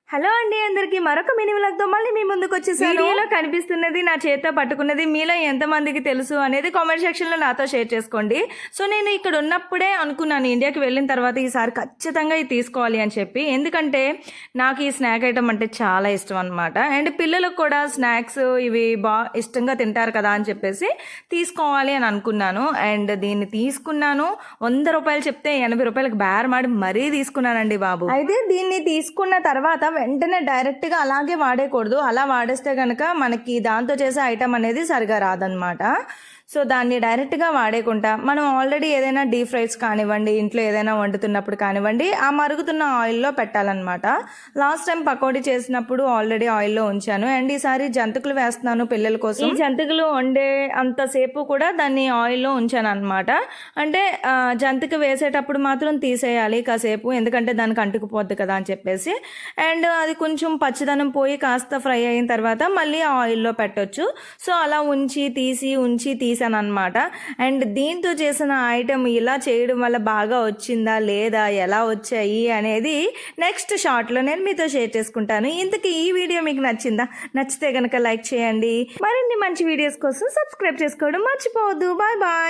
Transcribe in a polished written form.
Hello అండి, అందరికి మరొక మినీ వ్లాగ్తో మళ్ళీ మీ ముందుకు వచ్చేసాను. వీడియోలో కనిపిస్తున్నది నా చేతితో పట్టుకున్నది మీలో ఎంతమందికి తెలుసు అనేది కామెంట్ సెక్షన్లో నాతో షేర్ చేసుకోండి. సో నేను ఇక్కడ ఉన్నప్పుడే అనుకున్నాను ఇండియాకి వెళ్ళిన తర్వాత ఈసారి ఖచ్చితంగా ఇది తీసుకోవాలి అని చెప్పి, ఎందుకంటే నాకు ఈ స్నాక్ ఐటమ్ అంటే చాలా ఇష్టం అనమాట. అండ్ పిల్లలకు కూడా స్నాక్స్ ఇవి బాగా ఇష్టంగా తింటారు కదా అని చెప్పేసి తీసుకోవాలి అని అనుకున్నాను. అండ్ దీన్ని తీసుకున్నాను. 100 రూపాయలు చెప్తే 80 రూపాయలకు బేరమాడి మరీ తీసుకున్నానండి బాబు. అయితే దీన్ని తీసుకున్న తర్వాత వెంటనే డైరెక్ట్గా అలాగే వాడేయకూడదు. అలా వాడేస్తే కనుక మనకి దాంతో చేసే ఐటమ్ అనేది సరిగా రాదనమాట. సో దాన్ని డైరెక్ట్గా వాడేయకుండా మనం ఆల్రెడీ ఏదైనా డీప్ ఫ్రైస్ కానివ్వండి, ఇంట్లో ఏదైనా వండుతున్నప్పుడు కానివ్వండి, ఆ మరుగుతున్న ఆయిల్లో పెట్టాలన్నమాట. లాస్ట్ టైం పకోడీ చేసినప్పుడు ఆల్రెడీ ఆయిల్లో ఉంచాను. అండ్ ఈసారి జంతికలు వేస్తున్నాను పిల్లల కోసం. ఈ జంతికలు వండే అంతసేపు కూడా దాన్ని ఆయిల్లో ఉంచాను అనమాట. అంటే జంతిక వేసేటప్పుడు మాత్రం తీసేయాలి కాసేపు, ఎందుకంటే దానికి అంటుకుపోద్ది కదా అని చెప్పేసి. అండ్ అది కొంచెం పచ్చిదనం పోయి కాస్త ఫ్రై అయిన తర్వాత మళ్ళీ ఆయిల్లో పెట్టొచ్చు. సో అలా తీసాను అనమాట. అండ్ దీంతో చేసిన ఐటమ్ ఇలా చేయడం వల్ల బాగా వచ్చిందా లేదా, ఎలా వచ్చాయి అనేది నెక్స్ట్ షార్ట్లో నేను మీతో షేర్ చేసుకుంటాను. ఇంతకీ ఈ వీడియో మీకు నచ్చిందా? నచ్చితే కనుక లైక్ చేయండి. మరిన్ని మంచి వీడియోస్ కోసం సబ్స్క్రైబ్ చేసుకోవడం మర్చిపోవద్దు. Bye bye.